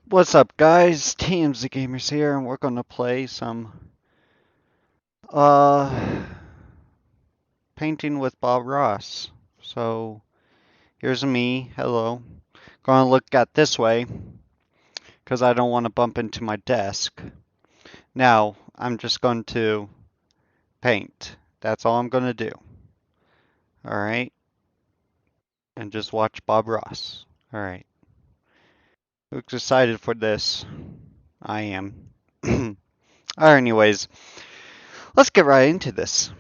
What's up, guys? TMZ GAMERS here, and we're gonna play some uh painting with Bob Ross. So here's me. Hello. Gonna look at this way because I don't want to bump into my desk. Now I'm just going to paint. That's all I'm gonna do. All right, and just watch Bob Ross. All right. Looks excited for this. I am. Alright, anyways, let's get right into this.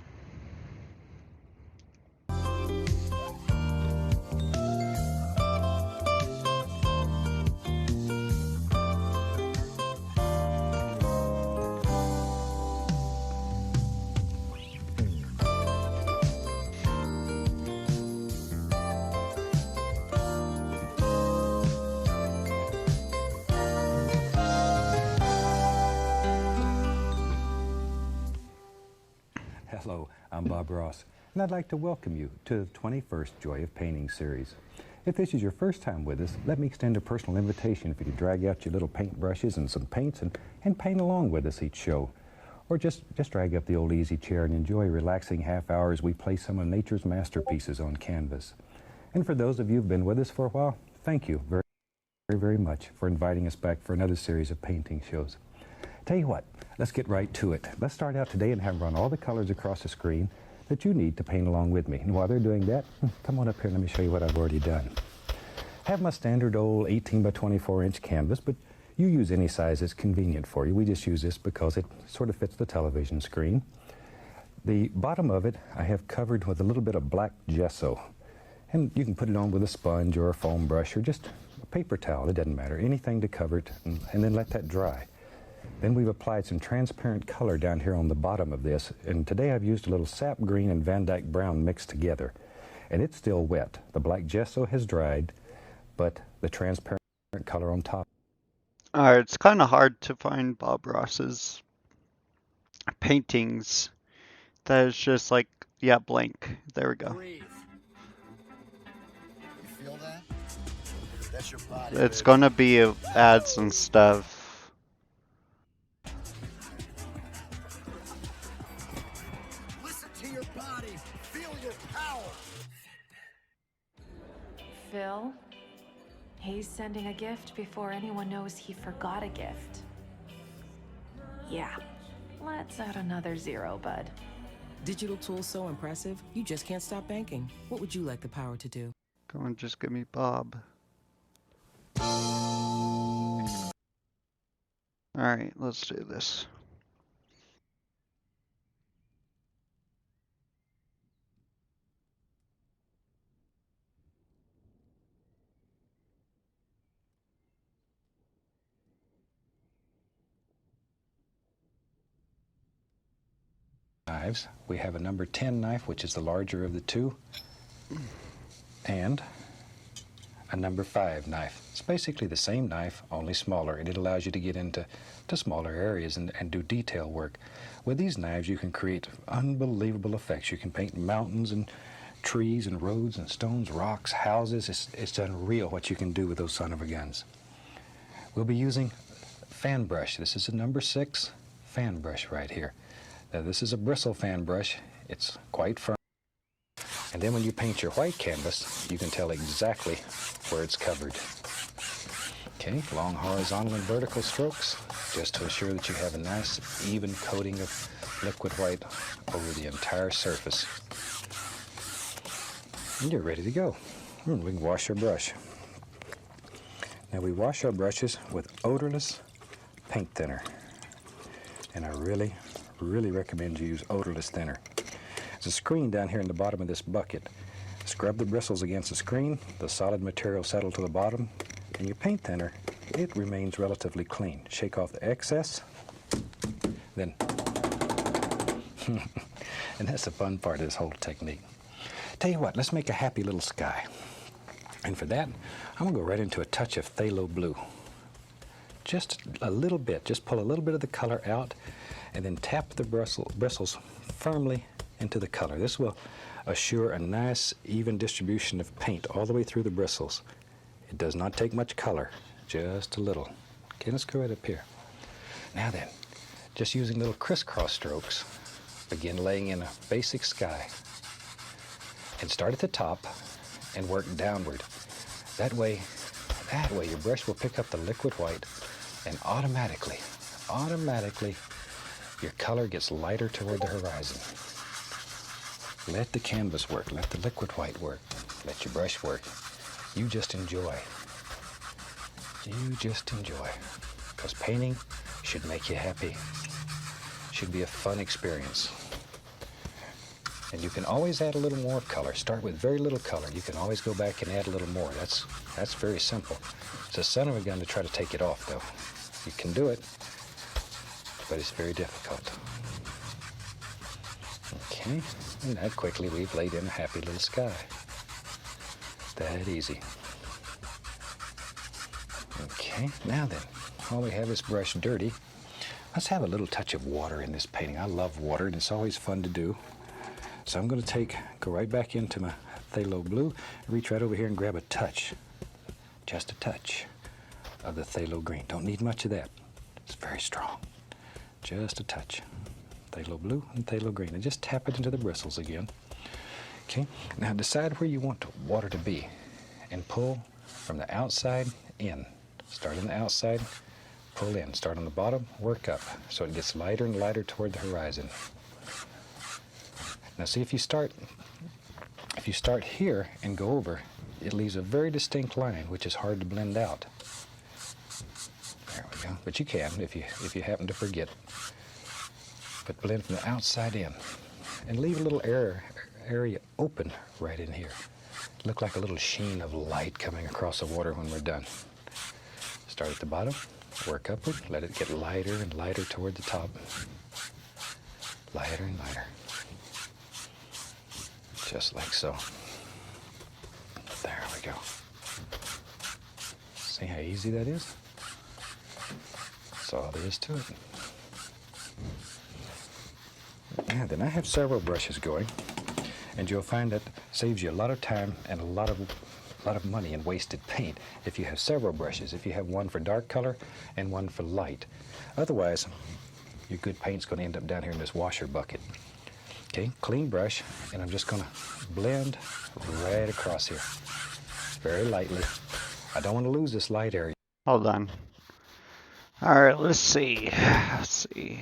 Hello, I'm Bob Ross, and I'd like to welcome you to the 21st Joy of Painting series. If this is your first time with us, let me extend a personal invitation for you to drag out your little paint brushes and some paints and paint along with us each show. Or just drag up the old easy chair and enjoy a relaxing half hour as we place some of nature's masterpieces on canvas. And for those of you who've been with us for a while, thank you very much for inviting us back for another series of painting shows. Tell you what, let's get right to it. Let's start out today and have run all the colors across the screen that you need to paint along with me. And while they're doing that, come on up here and let me show you what I've already done. I have my standard old 18 by 24 inch canvas, but you use any size that's convenient for you. We just use this because it sort of fits the television screen. The bottom of it I have covered with a little bit of black gesso. And you can put it on with a sponge or a foam brush or just a paper towel, it doesn't matter. Anything to cover it and then let that dry. Then we've applied some transparent color down here on the bottom of this, and today I've used a little sap green and Van Dyke brown mixed together. And it's still wet. The black gesso has dried, but the transparent color on top. Alright, it's kind of hard to find Bob Ross's paintings that is just like, yeah, blank. There we go. Breathe. You feel that? That's your body. It's baby. gonna be ads and stuff. Listen to your body. Feel your power. Phil? He's sending a gift before anyone knows he forgot a gift. Yeah. Let's add another zero, bud. Digital tools so impressive, you just can't stop banking. What would you like the power to do? Come on, just give me Bob. Alright, let's do this. Knives. We have a number 10 knife, which is the larger of the two, and a number 5 knife. It's basically the same knife, only smaller, and it allows you to get into smaller areas and do detail work. With these knives, you can create unbelievable effects. You can paint mountains and trees and roads and stones, rocks, houses. It's unreal what you can do with those son of a guns. We'll be using fan brush. This is a number 6 fan brush right here. Now this is a bristle fan brush. It's quite firm. And then when you paint your white canvas, you can tell exactly where it's covered. Okay, long horizontal and vertical strokes, just to assure that you have a nice even coating of liquid white over the entire surface. And you're ready to go. We can wash our brush. Now we wash our brushes with odorless paint thinner. And I really recommend you use odorless thinner. There's a screen down here in the bottom of this bucket. Scrub the bristles against the screen, the solid material settle to the bottom, and your paint thinner, it remains relatively clean. Shake off the excess, then, and that's the fun part of this whole technique. Tell you what, let's make a happy little sky. And for that, I'm gonna go right into a touch of phthalo blue. Just a little bit, just pull a little bit of the color out, and then tap the bristles firmly into the color. This will assure a nice even distribution of paint all the way through the bristles. It does not take much color, just a little. Okay, let's go right up here. Now then, just using little crisscross strokes, begin laying in a basic sky. And start at the top and work downward. That way your brush will pick up the liquid white, and automatically, your color gets lighter toward the horizon. Let the canvas work, let the liquid white work, let your brush work. You just enjoy. You just enjoy. Because painting should make you happy. Should be a fun experience. And you can always add a little more color. Start with very little color. You can always go back and add a little more. That's very simple. It's a son of a gun to try to take it off, though. You can do it, but it's very difficult. Okay, and that quickly we've laid in a happy little sky. That easy. Okay, now then, while we have this brush dirty, let's have a little touch of water in this painting. I love water, and it's always fun to do. So I'm going to go right back into my phthalo blue, reach right over here and grab a touch, just a touch of the phthalo green. Don't need much of that. It's very strong. Just a touch. Phthalo blue and phthalo green. And just tap it into the bristles again. Okay, now decide where you want the water to be and pull from the outside in. Start on the outside, pull in. Start on the bottom, work up so it gets lighter and lighter toward the horizon. Now see, if you start here and go over, it leaves a very distinct line, which is hard to blend out. There we go. But you can if you happen to forget. But blend from the outside in, and leave a little area open right in here. Look like a little sheen of light coming across the water when we're done. Start at the bottom, work upward, let it get lighter and lighter toward the top. Lighter and lighter. Just like so. There we go. See how easy that is? That's all there is to it. Yeah, then I have several brushes going, and you'll find that saves you a lot of time and a lot of money in wasted paint if you have several brushes, if you have one for dark color and one for light. Otherwise, your good paint's going to end up down here in this washer bucket. Okay, clean brush, and I'm just going to blend right across here, very lightly. I don't want to lose this light area. Hold on. All right, let's see. Let's see.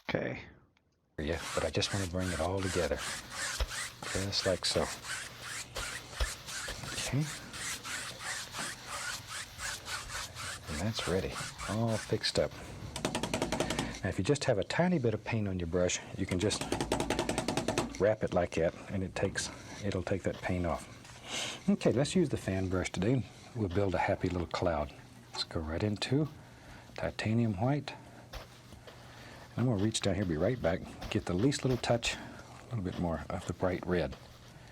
Okay. Yeah, but I just want to bring it all together. Just like so. Okay. And that's ready. All fixed up. Now if you just have a tiny bit of paint on your brush, you can just wrap it like that and it'll take that paint off. Okay, let's use the fan brush today. We'll build a happy little cloud. Let's go right into titanium white. And I'm going to reach down here, be right back, get the least little touch, a little bit more of the bright red.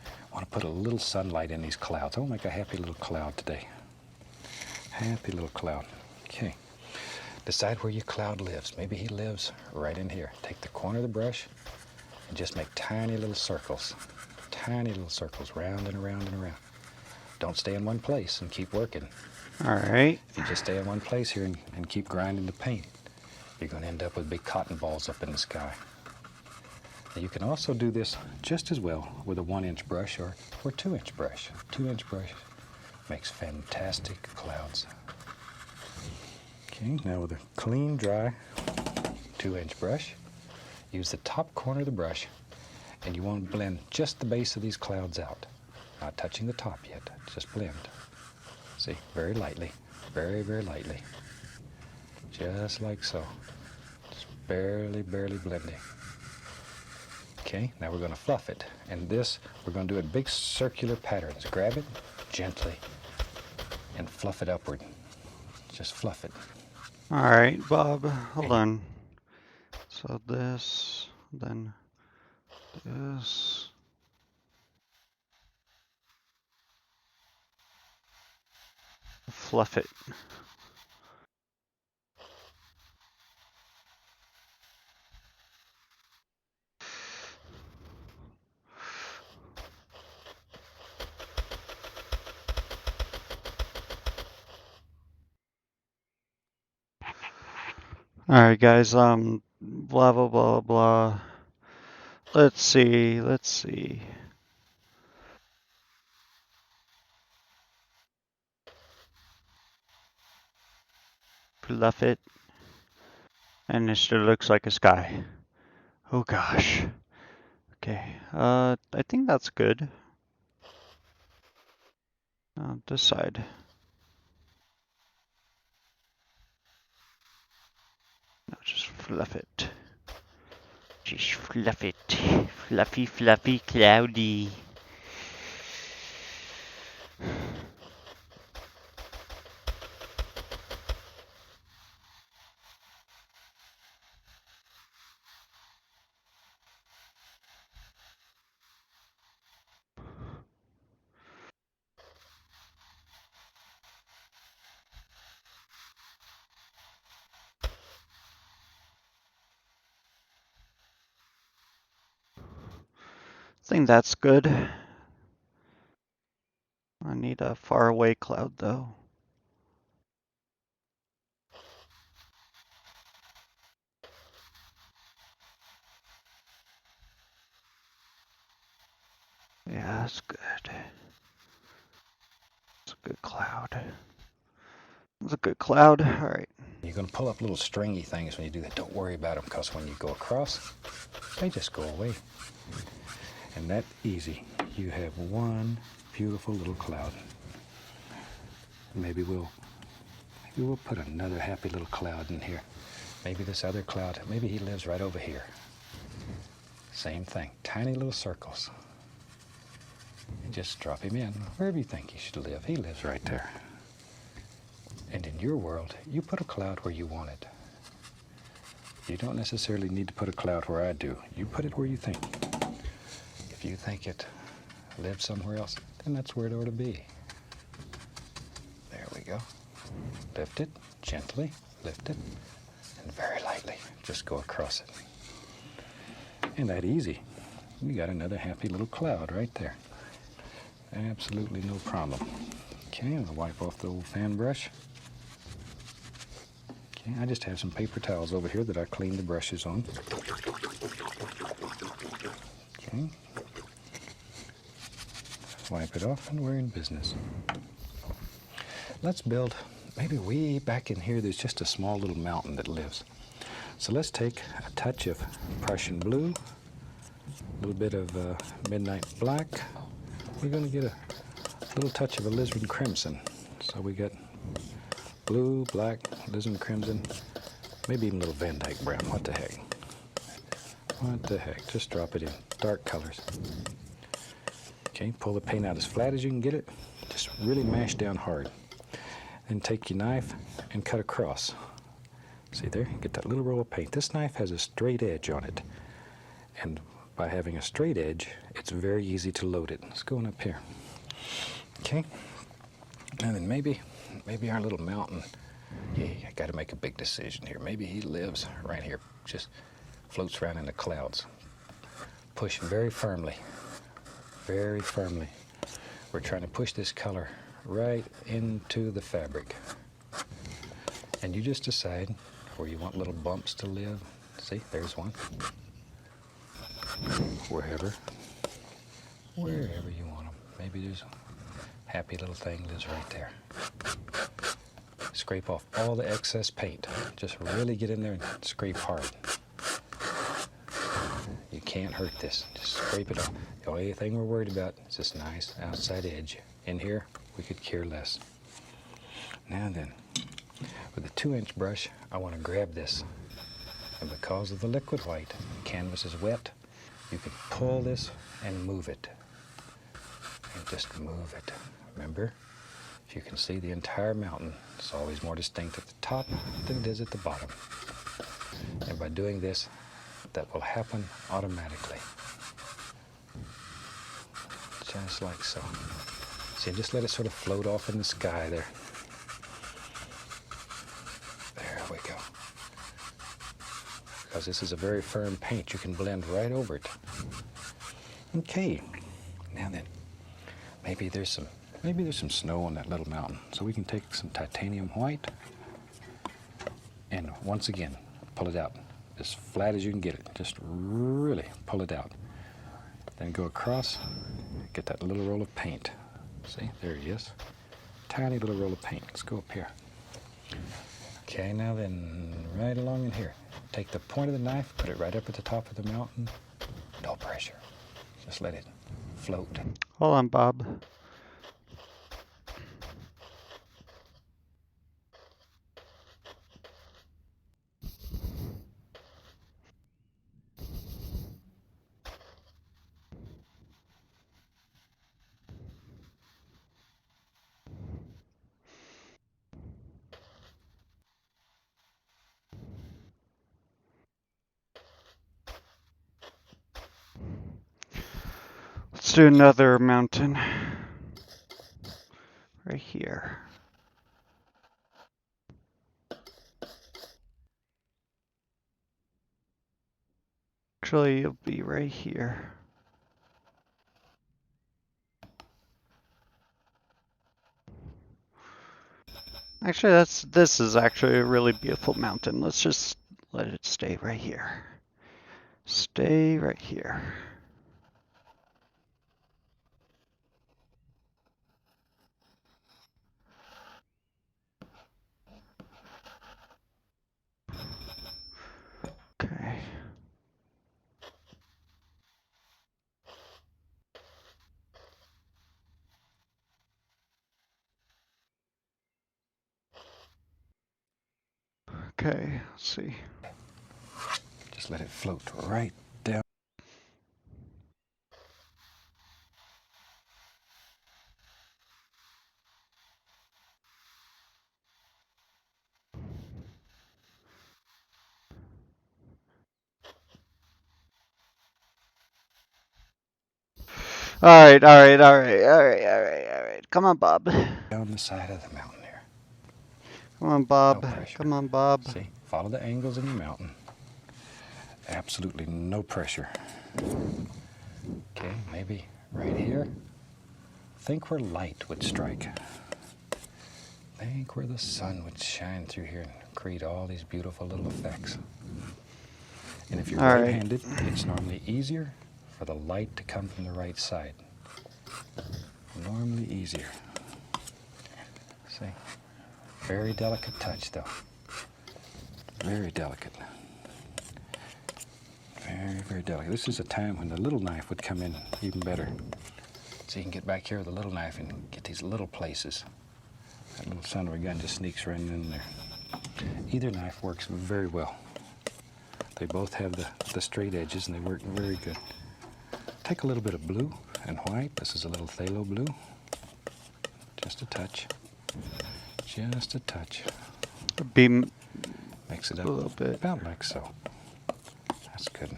I want to put a little sunlight in these clouds. I want to make a happy little cloud today. Happy little cloud. Okay. Decide where your cloud lives. Maybe he lives right in here. Take the corner of the brush and just make tiny little circles. Tiny little circles, round and around and around. Don't stay in one place and keep working. All right. If you just stay in one place here and keep grinding the paint, you're going to end up with big cotton balls up in the sky. Now you can also do this just as well with a 1-inch brush or 2-inch brush. 2-inch brush makes fantastic clouds. Okay, now with a clean, dry 2-inch brush, use the top corner of the brush, and you want to blend just the base of these clouds out. Not touching the top yet, just blend. See, very lightly, very, very lightly. Just like so. Just barely, barely blending. Okay, now we're going to fluff it. And this, we're going to do it big circular patterns. Grab it gently and fluff it upward. Just fluff it. All right, Bob. Hold on. So this, then this. Fluff it. All right, guys. Blah blah blah blah. Let's see. Let's see. Fluff it, and it sure looks like a sky. Oh gosh. Okay. I think that's good. This side. No, just fluff it. Just fluff it. Fluffy, fluffy, cloudy. I think that's good. I need a faraway cloud though. Yeah, that's good. It's a good cloud. It's a good cloud. All right. You're going to pull up little stringy things when you do that. Don't worry about them, because when you go across, they just go away. And that's easy. You have one beautiful little cloud. Maybe we'll put another happy little cloud in here. Maybe this other cloud, maybe he lives right over here. Same thing, tiny little circles. And just drop him in wherever you think he should live. He lives right there. And in your world, you put a cloud where you want it. You don't necessarily need to put a cloud where I do. You put it where you think. If you think it lives somewhere else, then that's where it ought to be. There we go. Lift it gently, lift it, and very lightly just go across it. And that easy. You got another happy little cloud right there. Absolutely no problem. Okay, I'll wipe off the old fan brush. Okay, I just have some paper towels over here that I cleaned the brushes on. Okay. Wipe it off and we're in business. Let's build, maybe way back in here there's just a small little mountain that lives. So let's take a touch of Prussian blue, a little bit of midnight black. We're going to get a little touch of alizarin crimson. So we got blue, black, alizarin crimson, maybe even a little Van Dyke brown. What the heck? What the heck? Just drop it in. Dark colors. Okay, pull the paint out as flat as you can get it. Just really mash down hard. Then take your knife and cut across. See there? Get that little roll of paint. This knife has a straight edge on it. And by having a straight edge, it's very easy to load it. Let's go on up here. Okay? And then maybe our little mountain. Yeah, I got to make a big decision here. Maybe he lives right here. Just floats around in the clouds. Pushing very firmly. Very firmly. We're trying to push this color right into the fabric. And you just decide where you want little bumps to live. See, there's one. Wherever you want them. Maybe there's a happy little thing lives right there. Scrape off all the excess paint. Just really get in there and scrape hard. You can't hurt this. Just scrape it off. The only thing we're worried about is this nice outside edge. In here, we could care less. Now then, with a 2-inch brush, I want to grab this. And because of the liquid white, the canvas is wet, you can pull this and move it. And just move it. Remember, if you can see the entire mountain, it's always more distinct at the top than it is at the bottom. And by doing this, that will happen automatically. Just like so. See, just let it sort of float off in the sky there. There we go. Because this is a very firm paint, you can blend right over it. Okay, now then, maybe there's some snow on that little mountain. So we can take some titanium white and once again, pull it out as flat as you can get it. Just really pull it out. Then go across, get that little roll of paint. See, there he is. Tiny little roll of paint. Let's go up here. Okay, now then, right along in here. Take the point of the knife, put it right up at the top of the mountain. No pressure. Just let it float. Hold on, Bob. Let's do another mountain. Right here. Actually, it'll be right here. Actually, this is actually a really beautiful mountain. Let's just let it stay right here. Stay right here. Okay. Okay, let's see. Just let it float right down. All right. Come on, Bob. Down the side of the mountain there. Come on, Bob. No pressure. Come on, Bob. See, follow the angles in your mountain. Absolutely no pressure. Okay, maybe right here. Think where light would strike. Think where the sun would shine through here and create all these beautiful little effects. And if you're All right. right-handed, it's normally easier for the light to come from the right side. Normally easier. See? Very delicate touch, though. Very delicate. Very, very delicate. This is a time when the little knife would come in even better. So you can get back here with a little knife and get these little places. That little son of a gun just sneaks right in there. Either knife works very well. They both have the straight edges and they work very good. Take a little bit of blue and white. This is a little phthalo blue. Just a touch. Just a touch. Be Mix it up a little bit. about like so. That's good.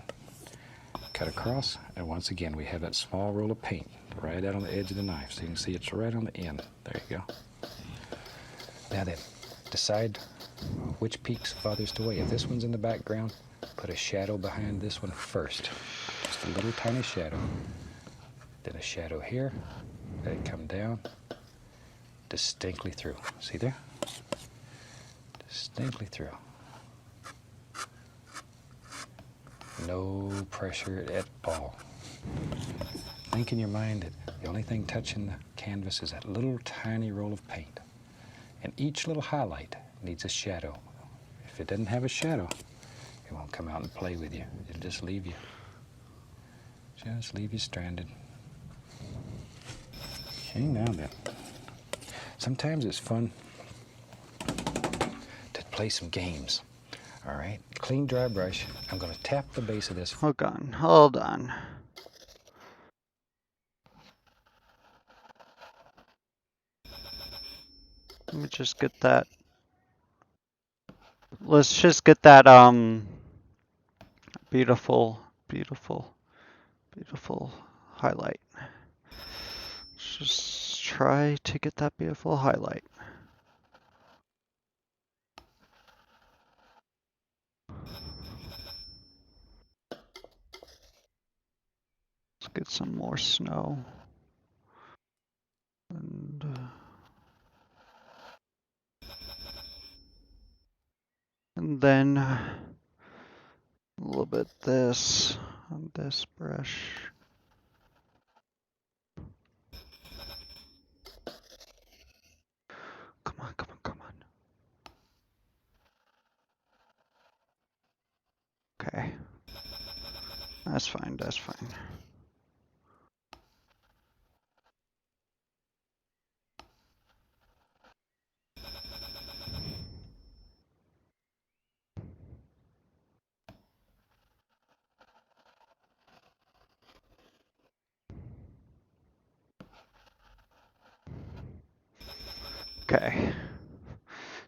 Cut across, and once again we have that small roll of paint right out on the edge of the knife. So you can see it's right on the end. There you go. Now then, decide which peaks farthest away. If this one's in the background, put a shadow behind this one first. Just a little tiny shadow. Then a shadow here. Let it come down distinctly through. See there? Distinctly through. No pressure at all. Think in your mind that the only thing touching the canvas is that little tiny roll of paint. And each little highlight needs a shadow. If it doesn't have a shadow, it won't come out and play with you. It'll just leave you. Just leave you stranded. Okay, now then. Sometimes it's fun to play some games. All right, clean dry brush. I'm going to tap the base of this. Hold on, hold on. Let me just get that. Let's just get that beautiful, beautiful, beautiful highlight. Let's just try to get that beautiful highlight. Let's get some more snow. And then a little bit this on this brush. Come on, come on, come on. Okay. That's fine, that's fine. Okay.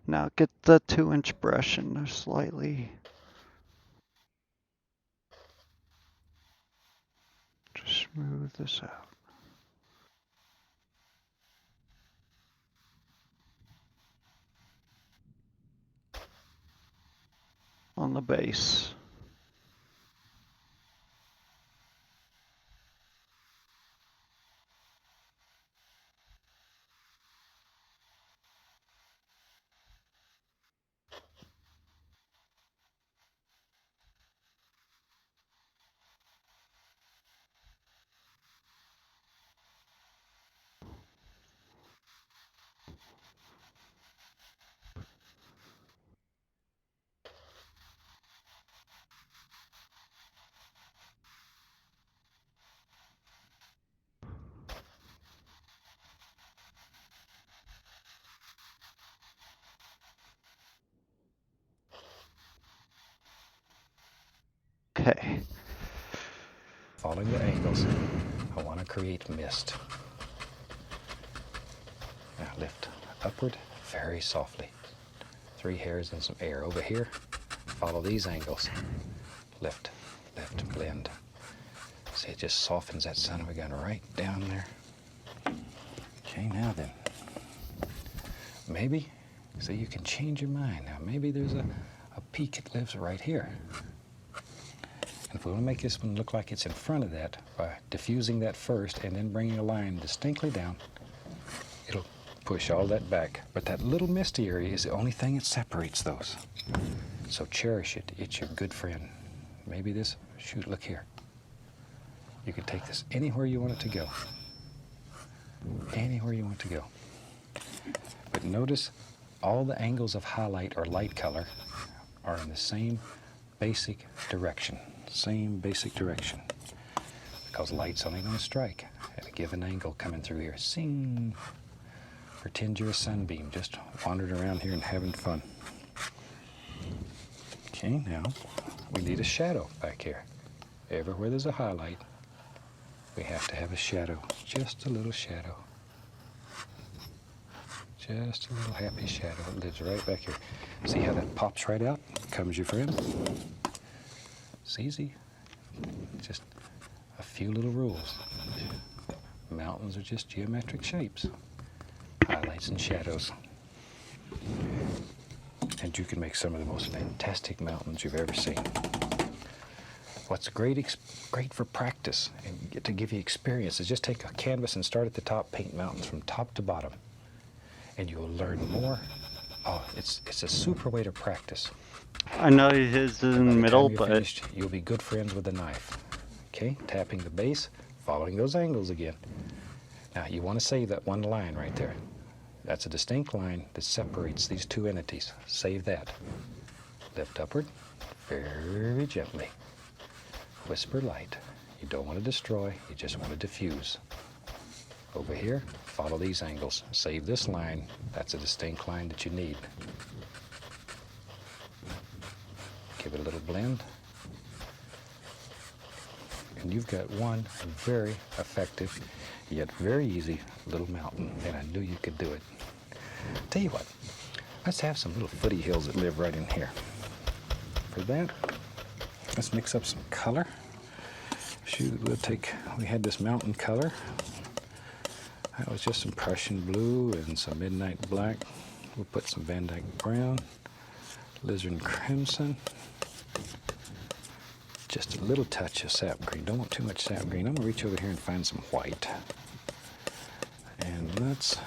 Now get the 2-inch brush and slightly just smooth this out. On the base. Okay. Following the angles, I want to create mist. Now lift upward very softly. 3 hairs and some air. Over here, follow these angles. Lift, lift, blend. See, it just softens that son of a gun right down there. Okay, now then. Maybe, so you can change your mind. Now maybe there's a peak that lives right here. And if we want to make this one look like it's in front of that, by diffusing that first and then bringing a line distinctly down, it'll push all that back. But that little misty area is the only thing that separates those. So cherish it. It's your good friend. Maybe this, shoot, look here. You can take this anywhere you want it to go. Anywhere you want to go. But notice all the angles of highlight or light color are in the same basic direction. Same basic direction. Because light's only going to strike at a given angle coming through here. Sing! Pretend you're a sunbeam, just wandering around here and having fun. Okay, now we need a shadow back here. Everywhere there's a highlight, we have to have a shadow. Just a little shadow. Just a little happy shadow. It lives right back here. See how that pops right out? Comes your friend. It's easy. Just a few little rules. Mountains are just geometric shapes. Highlights and shadows. And you can make some of the most fantastic mountains you've ever seen. What's great for practice and to give you experience is just take a canvas and start at the top, paint mountains from top to bottom. And you'll learn more. Oh, it's a super way to practice. I know his is in the middle, but Finished, you'll be good friends with the knife. Okay, tapping the base, following those angles again. Now you want to save that one line right there. That's a distinct line that separates these two entities. Save that. Lift upward, very gently. Whisper light. You don't want to destroy, you just want to diffuse. Over here, follow these angles. Save this line. That's a distinct line that you need. Give it a little blend. And you've got one very effective, yet very easy little mountain. And I knew you could do it. Tell you what, let's have some little footy hills that live right in here. For that, let's mix up some color. Shoot, we had this mountain color. That was just some Prussian blue and some midnight black. We'll put some Van Dyke brown, alizarin crimson, just a little touch of sap green. Don't want too much sap green. I'm gonna reach over here and find some white. And let's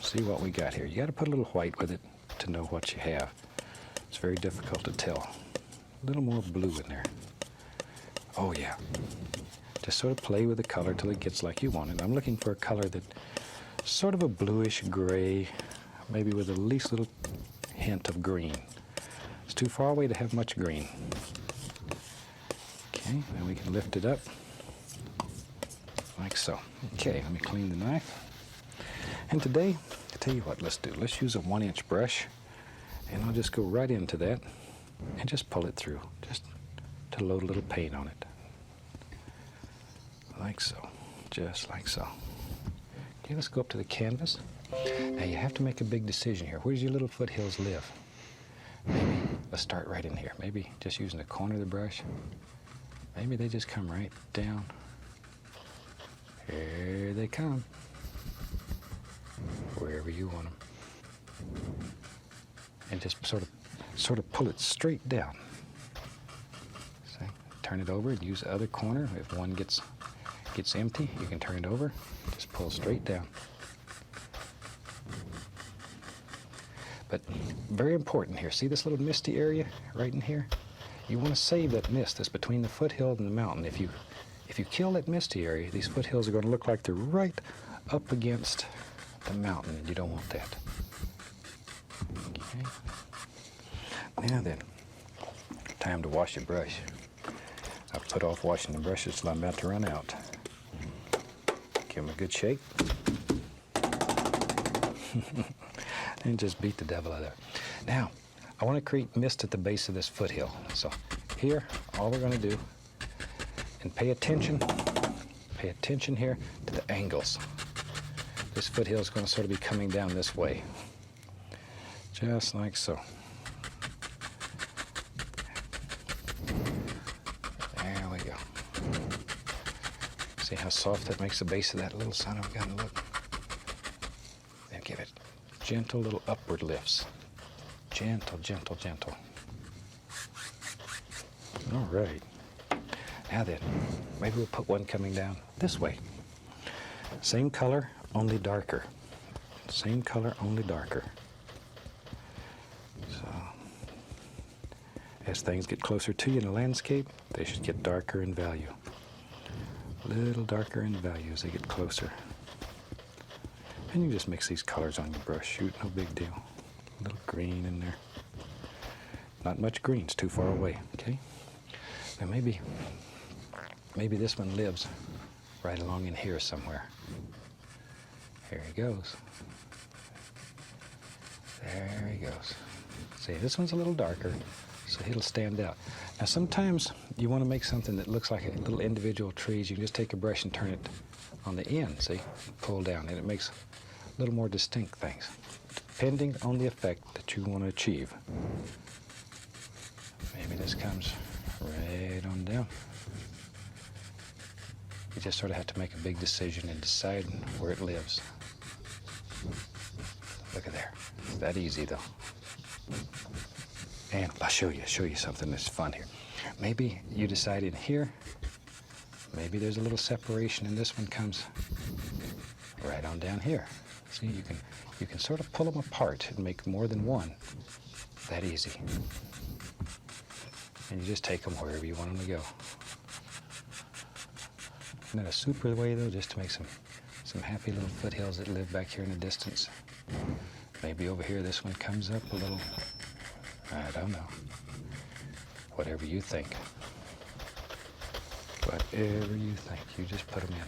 see what we got here. You gotta put a little white with it to know what you have. It's very difficult to tell. A little more blue in there. Oh yeah. Just sort of play with the color till it gets like you want it. I'm looking for a color that sort of a bluish gray, maybe with the least little hint of green. It's too far away to have much green. Okay, then we can lift it up like so. Okay, let me clean the knife. And today, I'll tell you what, let's do. Let's use a 1-inch brush, and I'll just go right into that and just pull it through, just to load a little paint on it. Like so, just like so. Okay, let's go up to the canvas. Now you have to make a big decision here. Where does your little foothills live? Maybe, let's start right in here. Maybe just using the corner of the brush. Maybe they just come right down. Here they come. Wherever you want them. And just sort of pull it straight down. See? Turn it over and use the other corner. If one gets empty, you can turn it over. Just pull straight down. But very important here. See this little misty area right in here? You want to save that mist that's between the foothill and the mountain. If you kill that misty area, these foothills are going to look like they're right up against the mountain, and you don't want that. Okay. Now then, time to wash your brush. I've put off washing the brushes till I'm about to run out. Give them a good shake. And just beat the devil out of it. Now, I want to create mist at the base of this foothill. So here, all we're going to do, and pay attention here to the angles. This foothill is going to sort of be coming down this way. Just like so. There we go. See how soft that makes the base of that little son of a gun look? Then give it gentle little upward lifts. Gentle, gentle, gentle. All right. Now then, maybe we'll put one coming down this way. Same color, only darker. Same color, only darker. So, as things get closer to you in the landscape, they should get darker in value. A little darker in value as they get closer. And you just mix these colors on your brush. Shoot, no big deal. A little green in there. Not much green, it's too far away, okay? Now maybe this one lives right along in here somewhere. Here he goes. There he goes. See, this one's a little darker, so he'll stand out. Now sometimes you want to make something that looks like a little individual trees. You can just take a brush and turn it on the end, see? Pull down, and it makes a little more distinct things, depending on the effect that you want to achieve. Maybe this comes right on down. You just sort of have to make a big decision and decide where it lives. Look at there. It's that easy, though. And I'll show you something that's fun here. Maybe you decide in here, maybe there's a little separation, and this one comes right on down here. See, you can sort of pull them apart and make more than one. That easy. And you just take them wherever you want them to go. Isn't that a super way, though, just to make some happy little foothills that live back here in the distance? Maybe over here this one comes up a little, I don't know. Whatever you think. Whatever you think, you just put them in.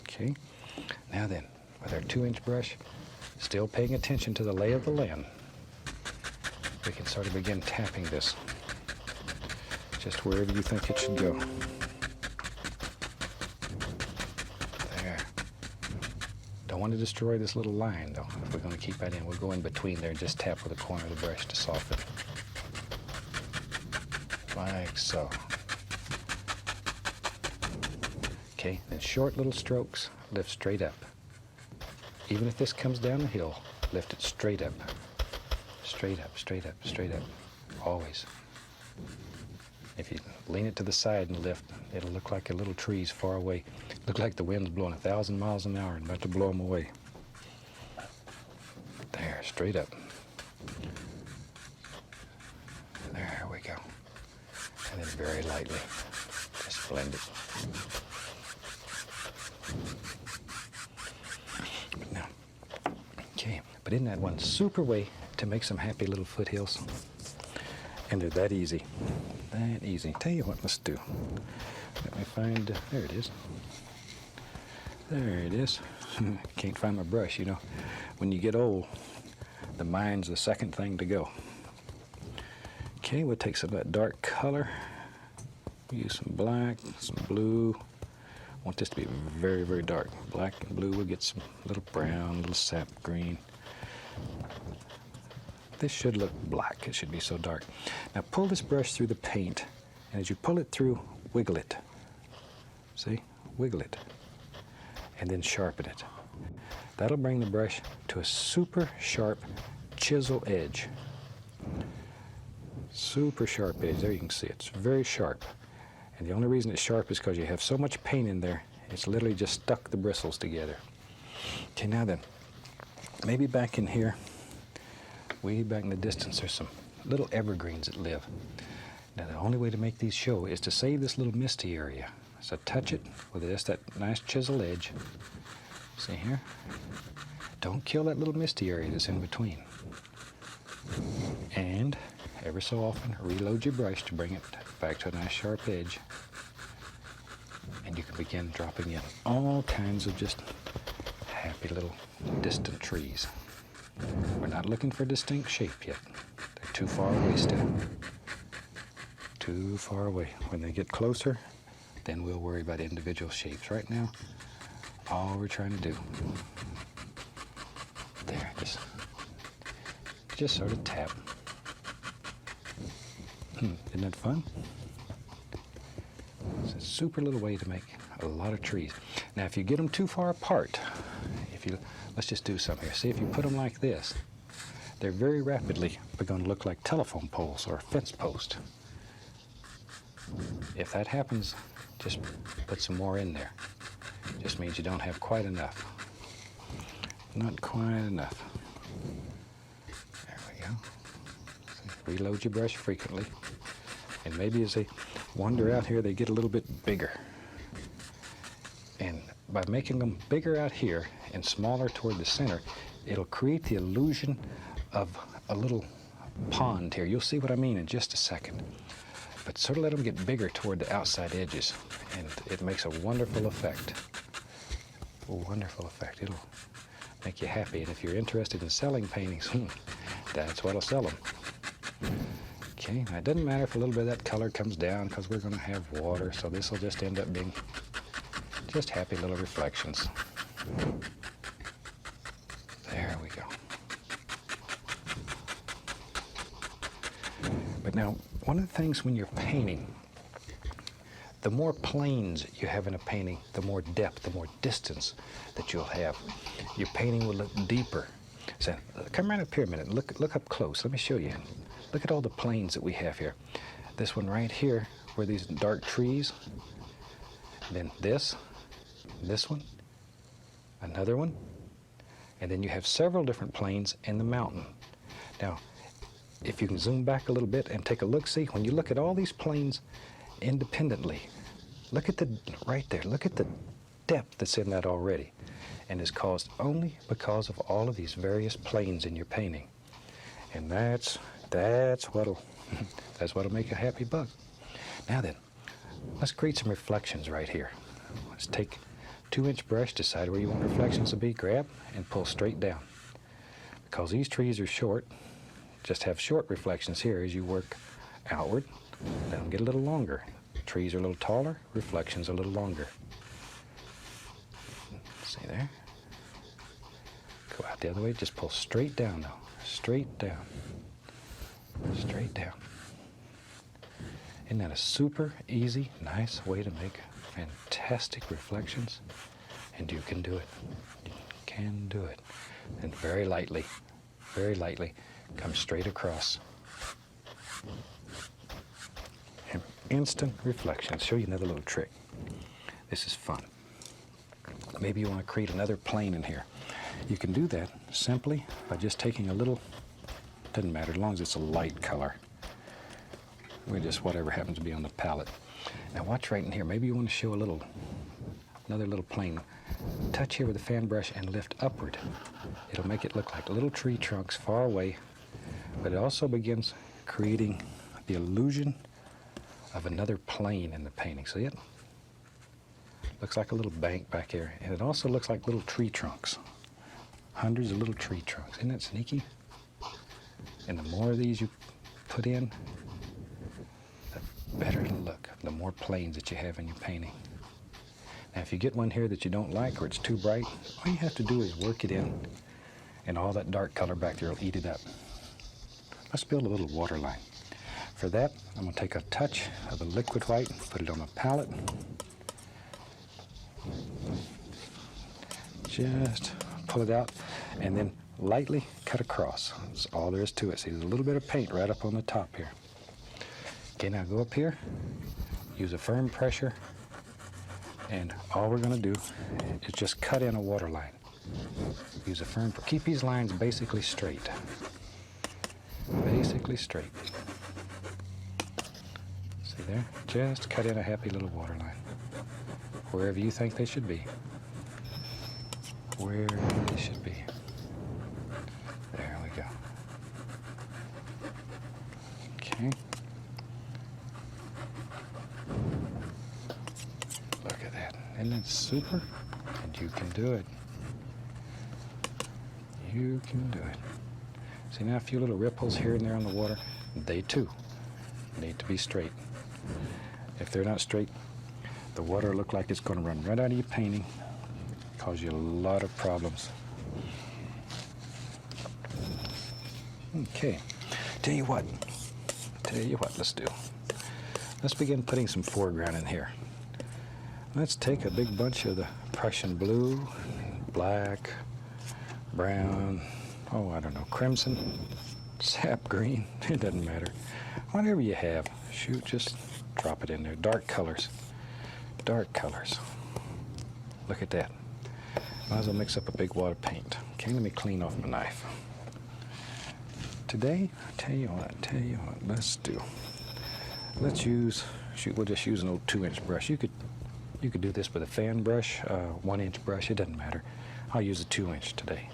Okay, now then, with our 2-inch brush, still paying attention to the lay of the land, we can sort of begin tapping this, just wherever you think it should go. There. Don't want to destroy this little line, though. If we're going to keep that in, we'll go in between there and just tap with the corner of the brush to soften. Like so. Okay, then short little strokes, lift straight up. Even if this comes down the hill, lift it straight up. Straight up, straight up, straight up. Always. If you lean it to the side and lift, it'll look like a little tree's far away. Look like the wind's blowing 1,000 miles an hour and about to blow them away. There, straight up. There we go. And then very lightly, just blend it. Now, okay, but isn't that one super way to make some happy little foothills? And they're that easy. That easy. Tell you what, let's do. Let me find, there it is. There it is. Can't find my brush, you know. When you get old, the mind's the second thing to go. Okay, we'll take some of that dark color. Use some black, some blue. Want this to be very, very dark. Black and blue, we'll get some little brown, little sap green. This should look black, it should be so dark. Now pull this brush through the paint, and as you pull it through, wiggle it. See? Wiggle it. And then sharpen it. That'll bring the brush to a super sharp chisel edge. Super sharp edge, there you can see it. It's very sharp. And the only reason it's sharp is because you have so much paint in there, it's literally just stuck the bristles together. Okay, now then, maybe back in here, way back in the distance, there's some little evergreens that live. Now the only way to make these show is to save this little misty area. So touch it with just that nice chisel edge. See here? Don't kill that little misty area that's in between. And every so often, reload your brush to bring it back to a nice sharp edge. And you can begin dropping in all kinds of just happy little distant trees. We're not looking for distinct shape yet. They're too far away still. Too far away. When they get closer, then we'll worry about individual shapes. Right now, all we're trying to do, there, just sort of tap. Isn't that fun? It's a super little way to make a lot of trees. Now, if you get them too far apart, let's just do something here. See, if you put them like this, they're very rapidly going to look like telephone poles or a fence post. If that happens, just put some more in there. Just means you don't have quite enough. Not quite enough. There we go. See, reload your brush frequently. And maybe as they wander out here, they get a little bit bigger. And by making them bigger out here and smaller toward the center, it'll create the illusion of a little pond here. You'll see what I mean in just a second. But sort of let them get bigger toward the outside edges, and it makes a wonderful effect. A wonderful effect. It'll make you happy, and if you're interested in selling paintings, that's what'll sell them. Okay, now it doesn't matter if a little bit of that color comes down because we're going to have water, so this will just end up being just happy little reflections. There we go. But now, one of the things when you're painting, the more planes you have in a painting, the more depth, the more distance that you'll have. Your painting will look deeper. So come right up here a minute and look up close. Let me show you. Look at all the planes that we have here. This one right here, where these dark trees, then this one, another one, and then you have several different planes in the mountain. Now, if you can zoom back a little bit and take a look-see, when you look at all these planes independently, look at the, right there, look at the depth that's in that already, and is caused only because of all of these various planes in your painting. And that's what'll make a happy buck. Now then, let's create some reflections right here. Let's take 2-inch brush, decide where you want reflections to be, grab and pull straight down. Because these trees are short, just have short reflections here as you work outward. Let them get a little longer. Trees are a little taller, reflections a little longer. See there? Go out the other way, just pull straight down now. Straight down. Straight down. Isn't that a super easy, nice way to make fantastic reflections? And you can do it. You can do it. And very lightly, come straight across. And instant reflections. Show you another little trick. This is fun. Maybe you want to create another plane in here. You can do that simply by just taking a little, doesn't matter, as long as it's a light color. We just, whatever happens to be on the palette. Now watch right in here. Maybe you want to show another little plane. Touch here with the fan brush and lift upward. It'll make it look like little tree trunks far away, but it also begins creating the illusion of another plane in the painting. See it? Looks like a little bank back here, and it also looks like little tree trunks. Hundreds of little tree trunks. Isn't that sneaky? And the more of these you put in, the better it'll look, the more planes that you have in your painting. Now if you get one here that you don't like or it's too bright, all you have to do is work it in, and all that dark color back there will eat it up. Let's build a little water line. For that, I'm going to take a touch of the liquid white, put it on the palette. Just pull it out, and then lightly cut across. That's all there is to it. See, there's a little bit of paint right up on the top here. Okay, now go up here, use a firm pressure, and all we're going to do is just cut in a water line. Use a firm, keep these lines basically straight. Basically straight. See there? Just cut in a happy little water line. Wherever you think they should be. Where they should be. There we go. Okay. Look at that. Isn't that super? And you can do it. You can do it. See now a few little ripples here and there on the water. They too need to be straight. If they're not straight, the water will look like it's going to run right out of your painting. Cause you a lot of problems. Okay, tell you what, let's do. Let's begin putting some foreground in here. Let's take a big bunch of the Prussian blue, black, brown, oh, I don't know, crimson, sap green, it doesn't matter. Whatever you have, shoot, just drop it in there. Dark colors, dark colors. Look at that. Might as well mix up a big wad of paint. Okay, let me clean off my knife. Today, tell you what, let's use, shoot, we'll just use an old 2-inch brush. You could do this with a fan brush, 1-inch brush, it doesn't matter. I'll use a 2-inch today.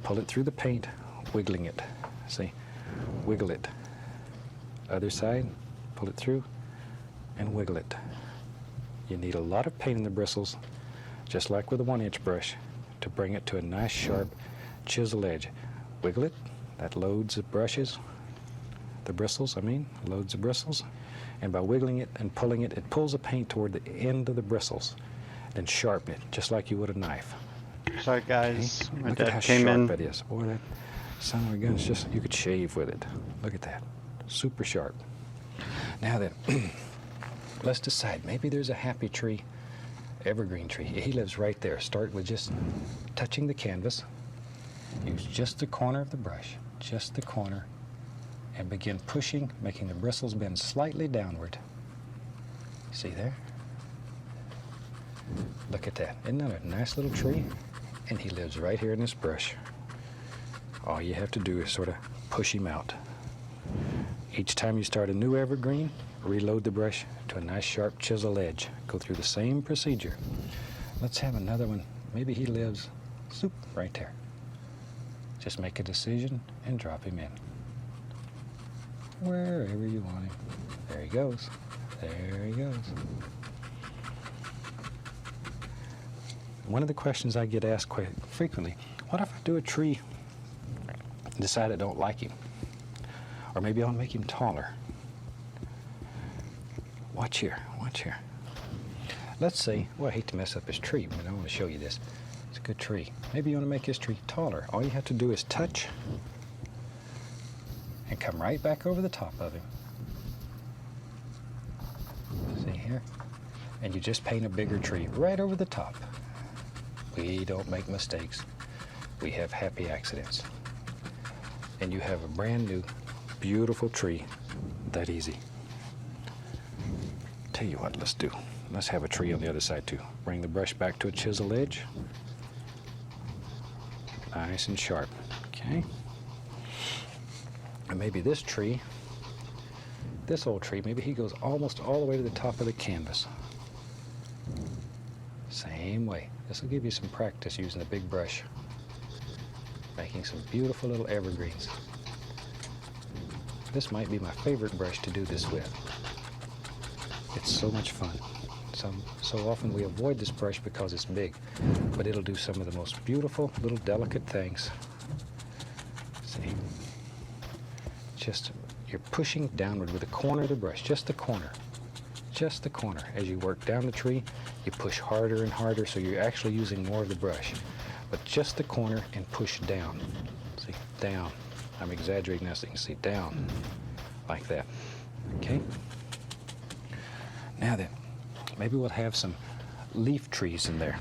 Pull it through the paint, wiggling it. See, wiggle it. Other side, pull it through, and wiggle it. You need a lot of paint in the bristles, just like with a 1-inch brush, to bring it to a nice sharp chisel edge. Wiggle it, that loads the bristles, loads the bristles. And by wiggling it and pulling it, it pulls the paint toward the end of the bristles. Then sharpen it, just like you would a knife. Sorry guys, Okay? my Look at how dad came sharp in. it is. Boy, that son of a gun is just, you could shave with it. Look at that, super sharp. Now then, let's decide, maybe there's a happy tree, evergreen tree. He lives right there. Start with just touching the canvas. Use just the corner of the brush, just the corner, and begin pushing, making the bristles bend slightly downward. See there? Look at that. Isn't that a nice little tree? And he lives right here in this brush. All you have to do is sort of push him out. Each time you start a new evergreen, reload the brush to a nice sharp chisel edge. Go through the same procedure. Let's have another one. Maybe he lives right there. Just make a decision and drop him in. Wherever you want him. There he goes. There he goes. One of the questions I get asked quite frequently, what if I do a tree and decide I don't like him? Or maybe I'll make him taller. Watch here, watch here. Let's say, well, I hate to mess up his tree, but I want to show you this. It's a good tree. Maybe you want to make his tree taller. All you have to do is touch and come right back over the top of him. See here? And you just paint a bigger tree right over the top. We don't make mistakes. We have happy accidents. And you have a brand new, beautiful tree. That easy. Tell you what, let's do. Let's have a tree on the other side too. Bring the brush back to a chisel edge. Nice and sharp. Okay. And maybe this tree, this old tree, maybe he goes almost all the way to the top of the canvas. Same way. This will give you some practice using a big brush, making some beautiful little evergreens. This might be my favorite brush to do this with. It's so much fun. So often we avoid this brush because it's big, but it'll do some of the most beautiful little delicate things. See? Just, you're pushing downward with the corner of the brush, just the corner. Just the corner. As you work down the tree, you push harder and harder, so you're actually using more of the brush. But just the corner and push down. See, down. I'm exaggerating now so you can see down, like that. Okay? Now then, maybe we'll have some leaf trees in there.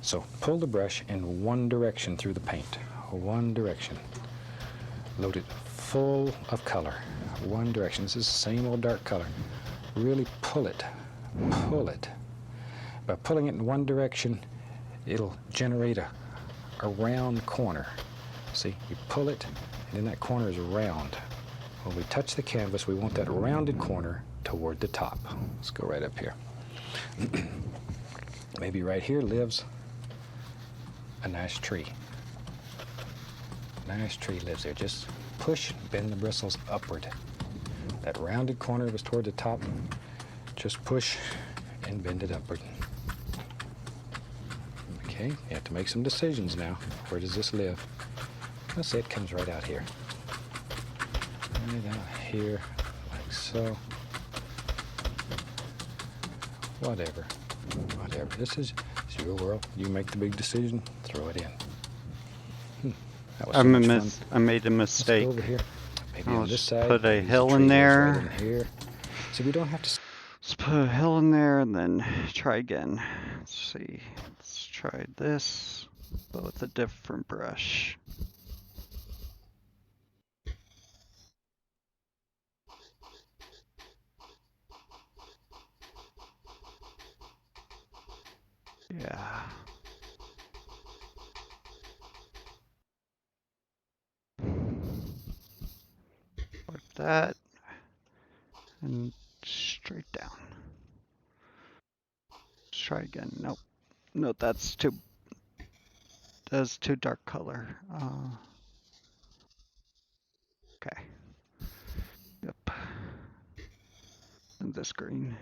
So pull the brush in one direction through the paint. One direction. Load it full of color. One direction. This is the same old dark color. Really pull it. Pull it. By pulling it in one direction, it'll generate a round corner. See, you pull it, and then that corner is round. When we touch the canvas, we want that rounded corner toward the top. Let's go right up here. Maybe right here lives a nice tree. Nice tree lives there. Just push, bend the bristles upward. That rounded corner was toward the top. Just push and bend it upward. Okay, you have to make some decisions now. Where does this live? Let's say it comes right out here. Right out here, like so. Whatever. Whatever. This is your world. You make the big decision, throw it in. That was so much fun. I made a Let's mistake. go over here. Maybe I'll on this just side. put a use the hill tree in lives there. Right in here. So we don't have to. Let's put a hill in there and then try again. Let's see. Let's try this, but with a different brush. Yeah. Like that. And straight down. Let's try again. Nope. No, that's too dark color. Okay. Yep. And this green.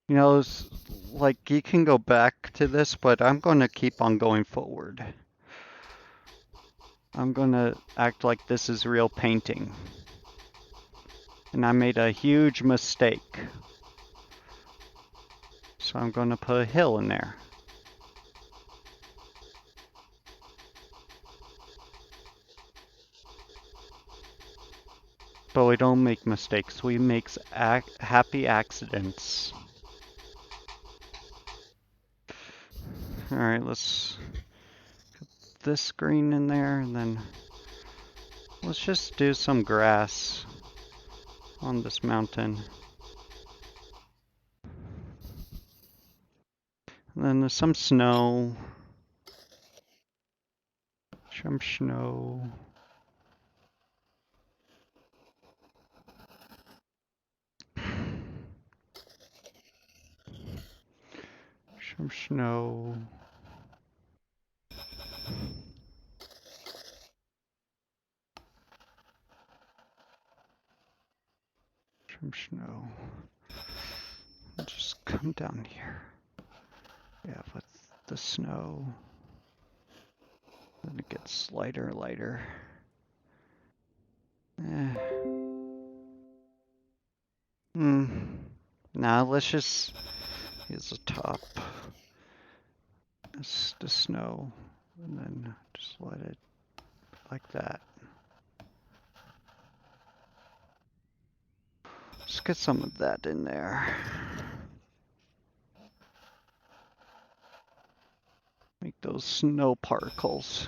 You know, it's like you can go back to this, but I'm going to keep on going forward. I'm going to act like this is real painting. And I made a huge mistake. So I'm going to put a hill in there. But we don't make mistakes, we make happy accidents. Alright, let's put this green in there, and then let's just do some grass on this mountain. And then there's some snow. Some snow. Some snow. Some snow. I'll just come down here. Yeah, with the snow. Then it gets lighter, lighter. Now let's just use the top. It's the snow, and then just let it like that. Let's get some of that in there. Make those snow particles.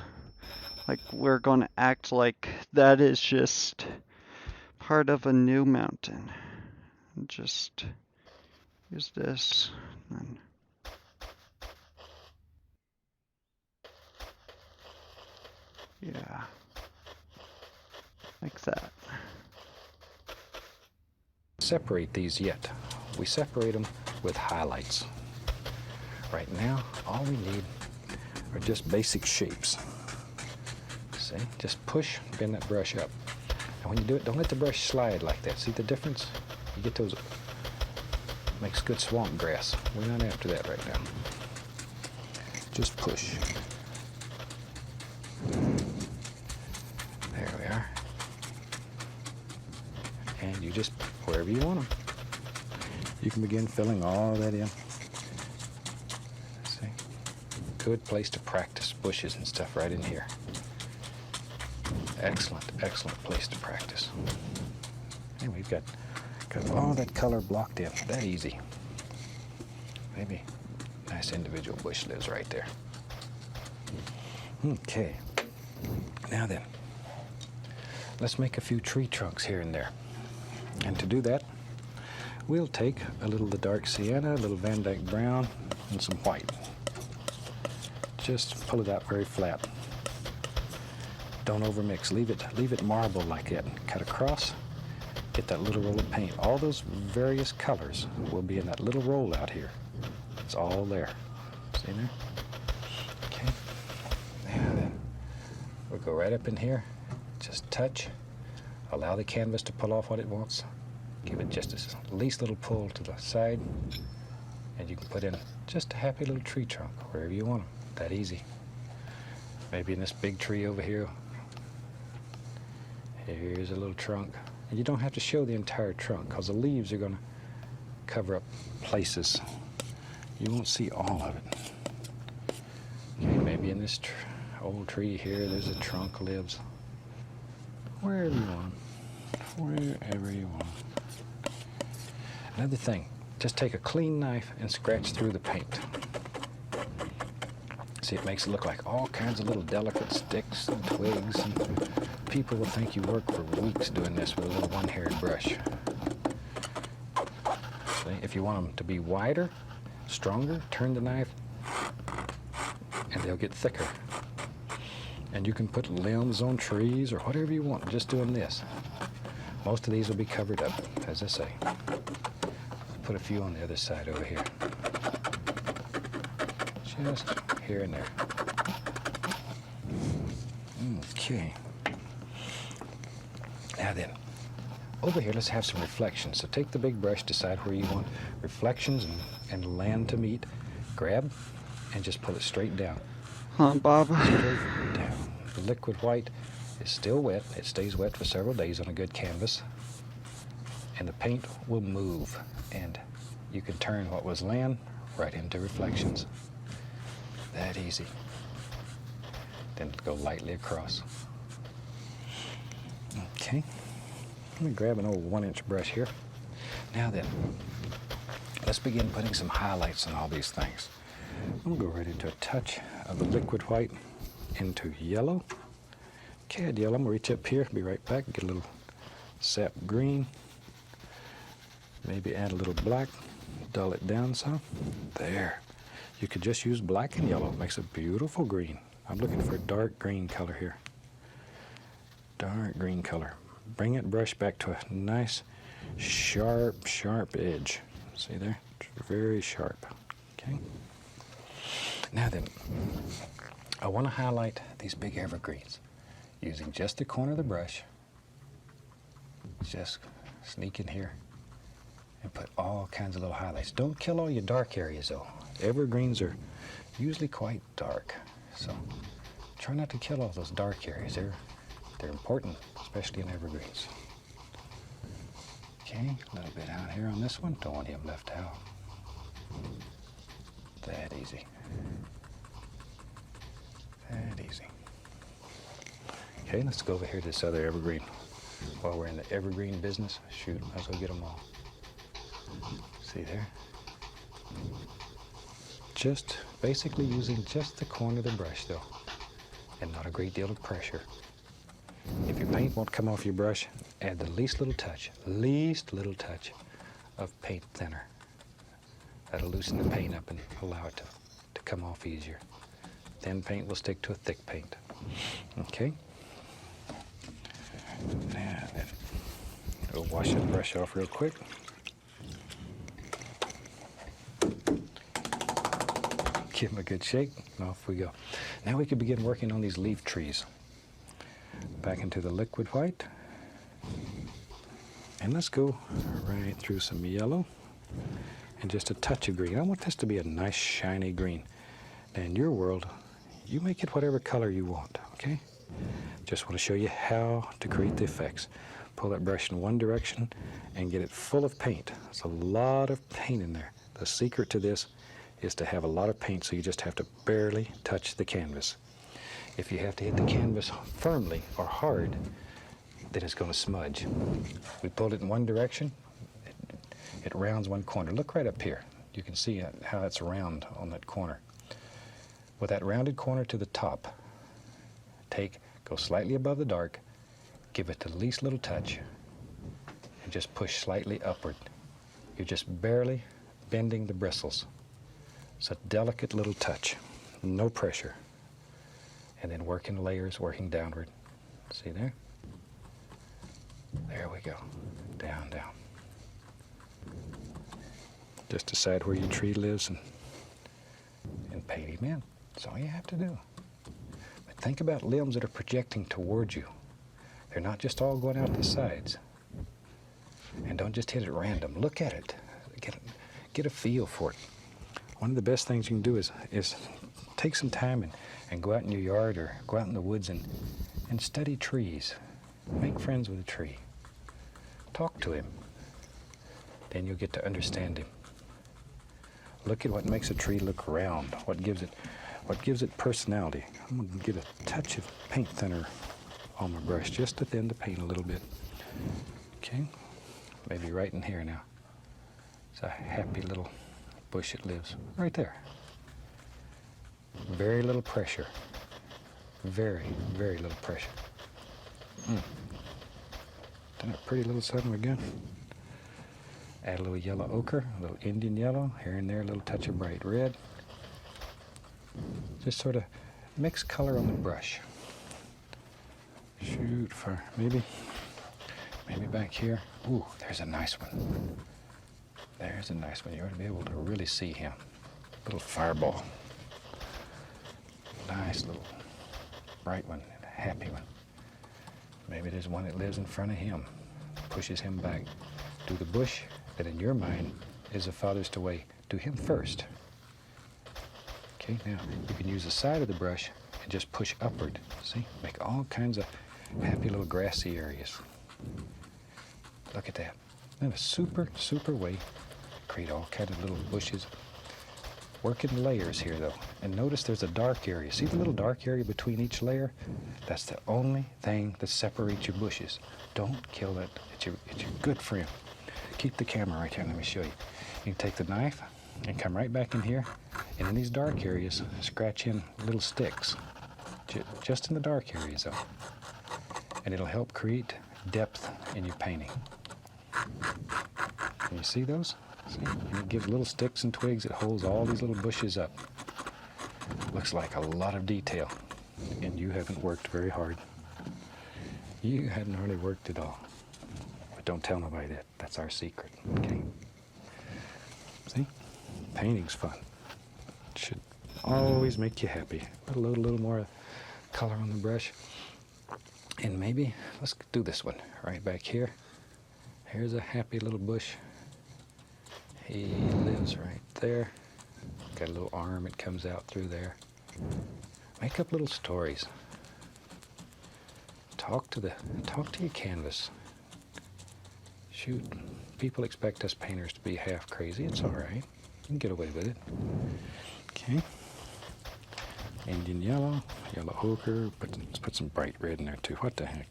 Like we're gonna act like that is just part of a new mountain. And just use this and yeah, like that. Separate these yet. We separate them with highlights. Right now, all we need are just basic shapes. See, just push, bend that brush up. And when you do it, don't let the brush slide like that. See the difference? You get those, makes good swamp grass. We're not after that right now. Just push. There we are. And you just, wherever you want them, you can begin filling all that in. See? Good place to practice bushes and stuff right in here. Excellent, excellent place to practice. And we've got all that color blocked in, that easy. Maybe nice individual bush lives right there. Okay, now then, let's make a few tree trunks here and there. And to do that, we'll take a little of the dark sienna, a little Van Dyke brown, and some white. Just pull it out very flat. Don't overmix, leave it marble like that. Cut across, get that little roll of paint. All those various colors will be in that little roll out here. It's all there. See there? Okay. Now then, we'll go right up in here, just touch, allow the canvas to pull off what it wants. Give it just a least little pull to the side, and you can put in just a happy little tree trunk wherever you want them. That easy. Maybe in this big tree over here. Here's a little trunk. And you don't have to show the entire trunk because the leaves are going to cover up places. You won't see all of it. Okay, maybe in this old tree here, there's a trunk lives. Wherever you want. Wherever you want. Another thing, just take a clean knife and scratch through the paint. See, it makes it look like all kinds of little delicate sticks and twigs, and people will think you work for weeks doing this with a little one-haired brush. See, if you want them to be wider, stronger, turn the knife, and they'll get thicker. And you can put limbs on trees or whatever you want, just doing this. Most of these will be covered up, as I say. Put a few on the other side over here. just here and there. Okay. Now then, over here, let's have some reflections. So take the big brush, decide where you want reflections and land to meet. Grab and just pull it straight down. Huh, Bob? Straight down. The liquid white is still wet. It stays wet for several days on a good canvas. And the paint will move. And you can turn what was land right into reflections. That easy. Then go lightly across. Okay. Let me grab an old 1-inch brush here. Now then, let's begin putting some highlights on all these things. I'm gonna go right into a touch of the liquid white into yellow. CAD yellow. I'm gonna reach up here, be right back, get a little sap green. Maybe add a little black, dull it down some. There. You could just use black and yellow. It makes a beautiful green. I'm looking for a dark green color here. Dark green color. Bring that brush back to a nice, sharp edge. See there? It's very sharp. Okay. Now then, I want to highlight these big evergreens using just the corner of the brush. Just sneak in here and put all kinds of little highlights. Don't kill all your dark areas though. Evergreens are usually quite dark, so try not to kill all those dark areas. They're important, especially in evergreens. Okay, a little bit out here on this one. Don't want him left out. That easy. That easy. Okay, let's go over here to this other evergreen. While we're in the evergreen business, shoot, might as well get them all. See there? Just basically using just the corner of the brush though, and not a great deal of pressure. If your paint won't come off your brush, add the least little touch of paint thinner. That'll loosen the paint up and allow it to come off easier. Thin paint will stick to a thick paint. Okay? Now then, we'll wash that brush off real quick. Give them a good shake, and off we go. Now we can begin working on these leaf trees. Back into the liquid white. And let's go right through some yellow and just a touch of green. I want this to be a nice shiny green. Now in your world, you make it whatever color you want, okay? Just want to show you how to create the effects. Pull that brush in one direction and get it full of paint. There's a lot of paint in there. The secret to this is to have a lot of paint, so you just have to barely touch the canvas. If you have to hit the canvas firmly or hard, then it's going to smudge. We pulled it in one direction, it rounds one corner. Look right up here. You can see how it's round on that corner. With that rounded corner to the top, go slightly above the dark, give it the least little touch, and just push slightly upward. You're just barely bending the bristles. It's a delicate little touch, no pressure. And then work in layers, working downward. See there? There we go. Down, down. Just decide where your tree lives and paint him in. That's all you have to do. But think about limbs that are projecting towards you. They're not just all going out the sides. And don't just hit it random. Look at it. Get a feel for it. One of the best things you can do is take some time and go out in your yard or go out in the woods and study trees. Make friends with a tree. Talk to him. Then you'll get to understand him. Look at what makes a tree look round, what gives it personality. I'm going to get a touch of paint thinner on my brush just to thin the paint a little bit. Okay, maybe right in here now. It's a happy little bush it lives, right there. Very little pressure. Very, very little pressure. Done a pretty little something again. Add a little yellow ochre, a little Indian yellow, here and there, a little touch of bright red. Just sort of mix color on the brush. Shoot for maybe back here. Ooh, there's a nice one. There's a nice one. You ought to be able to really see him. Little fireball. nice little bright one, a happy one. Maybe there's one that lives in front of him, pushes him back. Do the bush that in your mind is the farthest away. Do him first. Okay, now you can use the side of the brush and just push upward. See, make all kinds of happy little grassy areas. Look at that. Then a super way to create all kinds of little bushes. Work in layers here though, and notice there's a dark area. See the little dark area between each layer? That's the only thing that separates your bushes. Don't kill it. It's your good friend. Keep the camera right here. Let me show you. You can take the knife and come right back in here, and in these dark areas, scratch in little sticks, just in the dark areas though, and it'll help create depth in your painting. Can you see those? See? And it gives little sticks and twigs. It holds all these little bushes up. Looks like a lot of detail, and you haven't worked very hard. You hadn't hardly worked at all. But don't tell nobody that. That's our secret, okay? See? Painting's fun. It should always make you happy. Put a little more color on the brush. And maybe, let's do this one right back here. Here's a happy little bush. He lives right there. Got a little arm, it comes out through there. Make up little stories. Talk to your canvas. Shoot, people expect us painters to be half crazy. It's all right. You can get away with it. Okay. Indian yellow, yellow ochre, let's put some bright red in there too. What the heck?